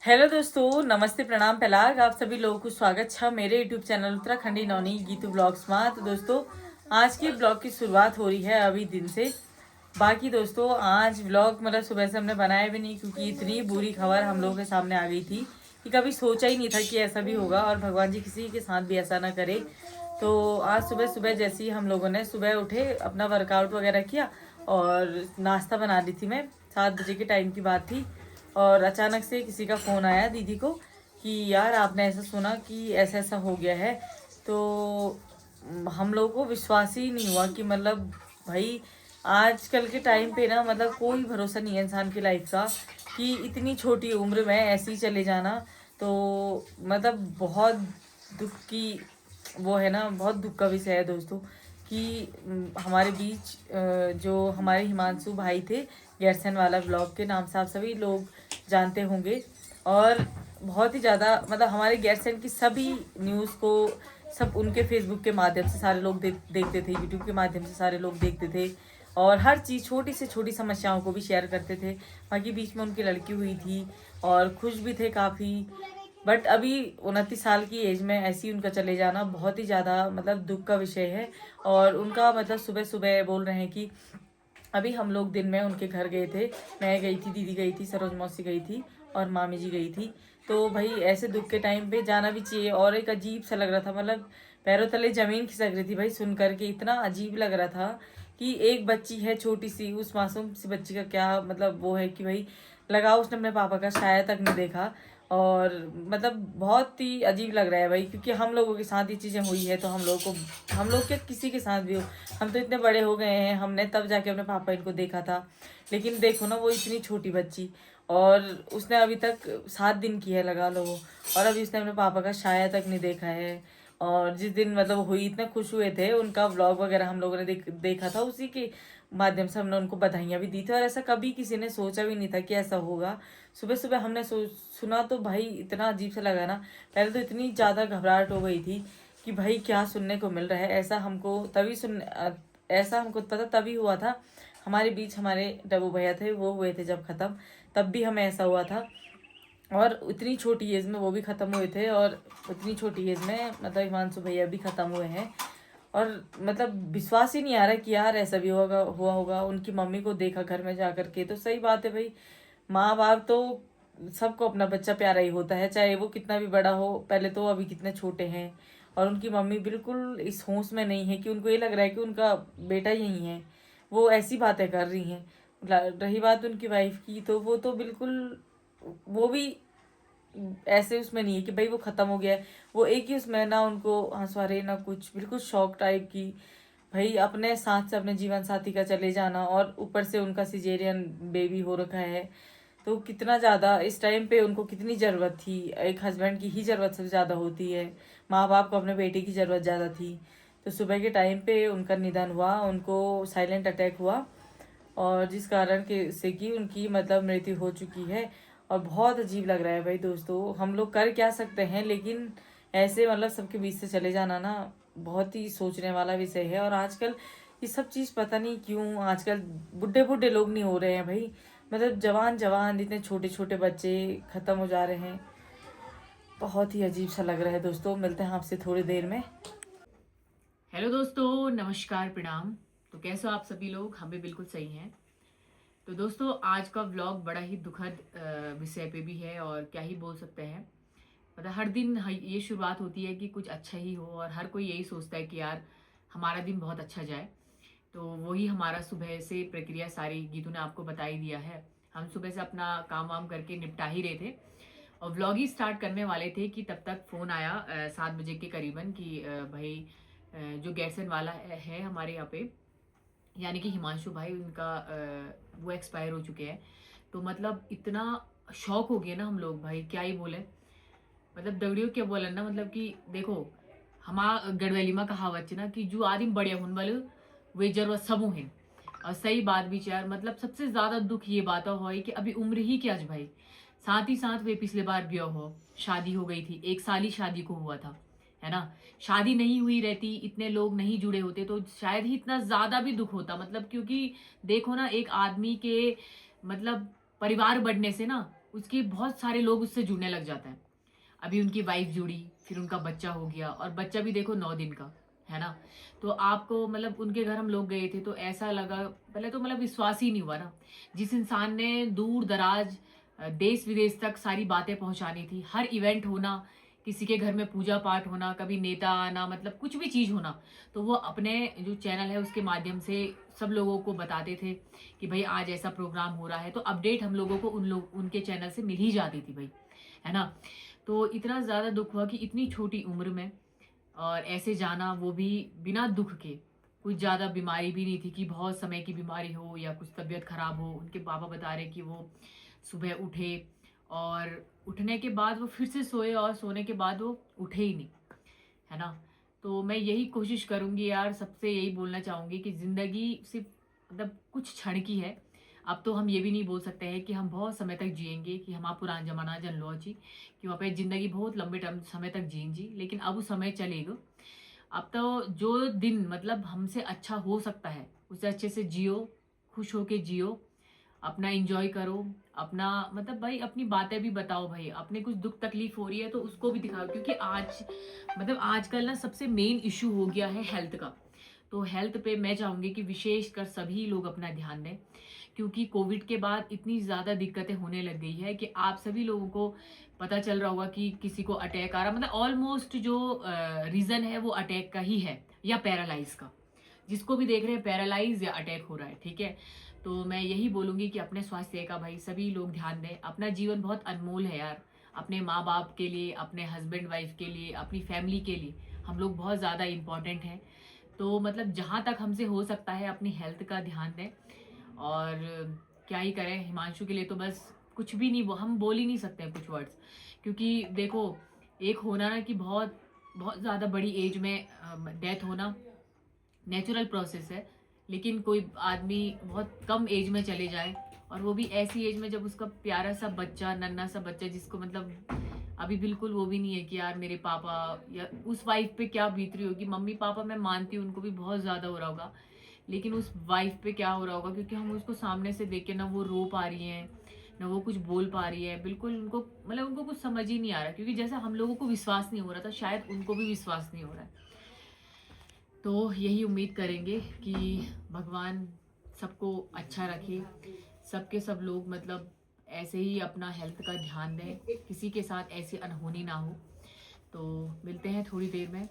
Hello दोस्तों, नमस्ते, प्रणाम, पहलाग। आप सभी लोगों को स्वागत है मेरे यूट्यूब चैनल उत्तराखंडी नौनी गीतू ब्लॉग्स में। तो दोस्तों, आज के ब्लॉग की शुरुआत हो रही है अभी दिन से। बाकी दोस्तों, आज ब्लॉग मतलब सुबह से हमने बनाया भी नहीं, क्योंकि इतनी बुरी खबर हम लोगों के सामने आ गई थी कि कभी सोचा ही नहीं था कि ऐसा भी होगा, और भगवान जी किसी के साथ भी ऐसा ना करे। तो आज सुबह सुबह जैसे ही हम लोगों ने सुबह उठे, अपना वर्कआउट वगैरह किया और नाश्ता बना ली थी मैं। 7 बजे के टाइम की बात थी, और अचानक से किसी का फ़ोन आया दीदी को कि यार आपने ऐसा सुना कि ऐसा ऐसा हो गया है। तो हम लोगों को विश्वास ही नहीं हुआ कि मतलब भाई, आजकल के टाइम पे ना मतलब कोई भरोसा नहीं है इंसान की लाइफ का, कि इतनी छोटी उम्र में ऐसे ही चले जाना। तो मतलब बहुत दुख की वो है ना, बहुत दुख का विषय है दोस्तों कि हमारे बीच जो हमारे हिमांशु भाई थे, गैरसन वाला ब्लॉग के नाम से आप सभी लोग जानते होंगे। और बहुत ही ज़्यादा मतलब हमारे गैरसन की सभी न्यूज़ को सब उनके फेसबुक के माध्यम से सारे लोग देखते थे, यूट्यूब के माध्यम से सारे लोग देखते थे, और हर चीज़ छोटी से छोटी समस्याओं को भी शेयर करते थे। बाकी बीच में उनकी लड़की हुई थी और खुश भी थे काफ़ी। बट अभी 29 साल की एज में ऐसी उनका चले जाना बहुत ही ज़्यादा मतलब दुख का विषय है। और उनका मतलब सुबह सुबह बोल रहे हैं कि अभी हम लोग दिन में उनके घर गए थे। मैं गई थी, दीदी गई थी, सरोज मौसी गई थी, और मामी जी गई थी। तो भाई ऐसे दुख के टाइम पे जाना भी चाहिए। और एक अजीब सा लग रहा था, मतलब पैरों तले ज़मीन खिसक रही थी भाई सुन करके। इतना अजीब लग रहा था कि एक बच्ची है छोटी सी, उस मासूम सी बच्ची का क्या मतलब वो है कि भाई लगा उसने अपने पापा का शायद तक नहीं देखा। और मतलब बहुत ही अजीब लग रहा है भाई, क्योंकि हम लोगों के साथ ये चीज़ें हुई है तो हम लोग के किसी के साथ भी हो, हम तो इतने बड़े हो गए हैं, हमने तब जाके अपने पापा इनको देखा था। लेकिन देखो ना, वो इतनी छोटी बच्ची, और उसने अभी तक 7 दिन की है लगा लो वो, और अभी उसने अपने पापा का साया तक नहीं देखा है। और जिस दिन मतलब हुई इतने खुश हुए थे, उनका व्लॉग वगैरह हम लोगों ने देखा था, उसी के माध्यम से हमने उनको बधाइयाँ भी दी थी। और ऐसा कभी किसी ने सोचा भी नहीं था कि ऐसा होगा। सुबह सुबह हमने सुना तो भाई इतना अजीब सा लगा ना। पहले तो इतनी ज़्यादा घबराहट हो गई थी कि भाई क्या सुनने को मिल रहा है। ऐसा हमको पता तभी हुआ था, हमारे बीच हमारे डब्बू भैया थे, वो हुए थे जब ख़त्म, तब भी हमें ऐसा हुआ था। और उतनी छोटी एज में वो भी ख़त्म हुए थे, और उतनी छोटी एज में मतलब हिमांशु भैया भी ख़त्म हुए हैं। और मतलब विश्वास ही नहीं आ रहा कि यार ऐसा भी हुआ होगा। उनकी मम्मी को देखा घर में जा कर के, तो सही बात है भाई, माँ बाप तो सबको अपना बच्चा प्यारा ही होता है, चाहे वो कितना भी बड़ा हो। पहले तो अभी कितने छोटे हैं, और उनकी मम्मी बिल्कुल इस होश में नहीं है कि उनको ये लग रहा है कि उनका बेटा यही है। वो ऐसी बातें कर रही हैं। रही बात उनकी वाइफ की, तो वो तो बिल्कुल वो भी ऐसे उसमें नहीं है कि भाई वो ख़त्म हो गया है। वो एक ही उसमें, ना उनको हंसवारे ना कुछ, बिल्कुल शौक टाइप की। भाई अपने साथ से अपने जीवन साथी का चले जाना, और ऊपर से उनका सिजेरियन बेबी हो रखा है। तो कितना ज़्यादा इस टाइम पे उनको कितनी ज़रूरत थी, एक हस्बैंड की ही ज़रूरत सबसे ज़्यादा होती है। माँ बाप को अपने बेटे की ज़रूरत ज़्यादा थी। तो सुबह के टाइम पे उनका निधन हुआ, उनको साइलेंट अटैक हुआ, और जिस कारण के से कि उनकी मतलब मृत्यु हो चुकी है। और बहुत अजीब लग रहा है भाई दोस्तों, हम लोग कर क्या सकते हैं, लेकिन ऐसे मतलब सबके बीच से चले जाना ना बहुत ही सोचने वाला विषय है। और आजकल ये सब चीज़ पता नहीं क्यों आजकल बुढ़े बुढ़े लोग नहीं हो रहे हैं भाई, मतलब जवान जवान इतने छोटे छोटे बच्चे ख़त्म हो जा रहे हैं। बहुत ही अजीब सा लग रहा है दोस्तों। मिलते हैं आपसे थोड़ी देर में। हेलो दोस्तों, नमस्कार, प्रणाम। तो कैसे हो आप सभी लोग? हम भी बिल्कुल सही हैं। तो दोस्तों, आज का व्लॉग बड़ा ही दुखद विषय पे भी है, और क्या ही बोल सकते हैं। मतलब हर दिन ये शुरुआत होती है कि कुछ अच्छा ही हो, और हर कोई यही सोचता है कि यार हमारा दिन बहुत अच्छा जाए। तो वही हमारा सुबह से प्रक्रिया सारी गीतू ने आपको बता ही दिया है। हम सुबह से अपना काम वाम करके निपटा ही रहे थे, और व्लॉग ही स्टार्ट करने वाले थे कि तब तक फ़ोन आया 7 बजे के करीबन कि भाई जो गैरसन वाला है हमारे यहाँ पे, यानी कि हिमांशु भाई, उनका वो एक्सपायर हो चुके हैं। तो मतलब इतना शौक हो गया ना हम लोग, भाई क्या ही बोले। मतलब दगड़ियों क्या बोलन ना, मतलब कि देखो, हमारा गढ़वैली में कहावत है ना कि जो आदमी बढ़िया हुन वाले वे जरूरत सबू है। और सही बात भी यार, मतलब सबसे ज्यादा दुख ये बात हो कि अभी उम्र ही क्या है भाई। साथ ही साथ वे पिछले बार ब्याह हो शादी हो गई थी, 1 साल ही शादी को हुआ था, है ना। शादी नहीं हुई रहती, इतने लोग नहीं जुड़े होते, तो शायद ही इतना ज्यादा भी दुख होता। मतलब क्योंकि देखो ना, एक आदमी के मतलब परिवार बढ़ने से ना उसके बहुत सारे लोग उससे जुड़ने लग जाते हैं। अभी उनकी वाइफ जुड़ी, फिर उनका बच्चा हो गया, और बच्चा भी देखो 9 दिन का, है ना? तो आपको मतलब उनके घर हम लोग गए थे तो ऐसा लगा, पहले तो मतलब विश्वास ही नहीं हुआ ना। जिस इंसान ने दूर-दराज देश-विदेश तक सारी बातें पहुँचानी थी, हर इवेंट होना, किसी के घर में पूजा-पाठ होना, कभी नेता आना, मतलब कुछ भी चीज़ होना, तो वो अपने जो चैनल है उसके माध्यम से सब लोगों को बताते थे कि भई आज ऐसा प्रोग्राम हो रहा है, तो अपडेट हम लोगों को उनके चैनल से मिल ही जाती थी भई, है ना? तो इतना ज़्यादा दुःख हुआ कि इतनी छोटी उम्र में, और ऐसे जाना वो भी बिना दुःख के। कुछ ज़्यादा बीमारी भी नहीं थी कि बहुत समय की बीमारी हो या कुछ तबीयत ख़राब हो। उनके पापा बता रहे कि वो सुबह उठे और उठने के बाद वो फिर से सोए और सोने के बाद वो उठे ही नहीं, है ना? तो मैं यही कोशिश करूँगी यार, सबसे यही बोलना चाहूँगी कि ज़िंदगी सिर्फ़ मतलब कुछ क्षण की है। अब तो हम ये भी नहीं बोल सकते हैं कि हम बहुत समय तक जिएँगे, कि हमारा पुराना ज़माना जन लो जी, कि वहाँ पे ज़िंदगी बहुत लंबे टर्म समय तक जिएँ जी, लेकिन अब वो समय चलेगा। अब तो जो दिन मतलब हमसे अच्छा हो सकता है, उसे अच्छे से जियो, खुश होके जियो, अपना एन्जॉय करो, अपना मतलब भाई अपनी बातें भी बताओ भाई, अपने कुछ दुःख तकलीफ़ हो रही है तो उसको भी दिखाओ, क्योंकि आज मतलब आजकल ना सबसे मेन इश्यू हो गया है हेल्थ का। तो हेल्थ पे मैं चाहूँगी कि विशेषकर सभी लोग अपना ध्यान दें, क्योंकि कोविड के बाद इतनी ज़्यादा दिक्कतें होने लग गई है कि आप सभी लोगों को पता चल रहा होगा कि किसी को अटैक आ रहा, मतलब ऑलमोस्ट जो रीज़न है वो अटैक का ही है या पैरालाइज़ का। जिसको भी देख रहे हैं पैरालाइज़ या अटैक हो रहा है, ठीक है? तो मैं यही बोलूँगी कि अपने स्वास्थ्य का भाई सभी लोग ध्यान दें। अपना जीवन बहुत अनमोल है यार। अपने माँ-बाप के लिए, अपने हस्बैंड-वाइफ के लिए, अपनी फैमिली के लिए हम लोग बहुत ज़्यादा इम्पोर्टेंट हैं। तो मतलब जहाँ तक हमसे हो सकता है अपनी हेल्थ का ध्यान दें, और क्या ही करें, हिमांशु के लिए तो बस कुछ भी नहीं, हम बोल ही नहीं सकते हैं कुछ वर्ड्स, क्योंकि देखो एक होना ना कि बहुत बहुत ज़्यादा बड़ी एज में डेथ होना नेचुरल प्रोसेस है, लेकिन कोई आदमी बहुत कम एज में चले जाए, और वो भी ऐसी एज में जब उसका प्यारा सा बच्चा, नन्हा सा बच्चा, जिसको मतलब अभी बिल्कुल वो भी नहीं है कि यार मेरे पापा, या उस वाइफ पे क्या बीत रही होगी। मम्मी पापा मैं मानती हूँ उनको भी बहुत ज़्यादा हो रहा होगा, लेकिन उस वाइफ पे क्या हो रहा होगा, क्योंकि हम उसको सामने से देख के ना वो रो पा रही हैं, ना वो कुछ बोल पा रही है, बिल्कुल उनको मतलब उनको कुछ समझ ही नहीं आ रहा, क्योंकि जैसा हम लोगों को विश्वास नहीं हो रहा था, शायद उनको भी विश्वास नहीं हो रहा है। तो यही उम्मीद करेंगे कि भगवान सबको अच्छा रखे, सबके सब लोग मतलब ऐसे ही अपना हेल्थ का ध्यान दें, किसी के साथ ऐसी अनहोनी ना हो। तो मिलते हैं थोड़ी देर में।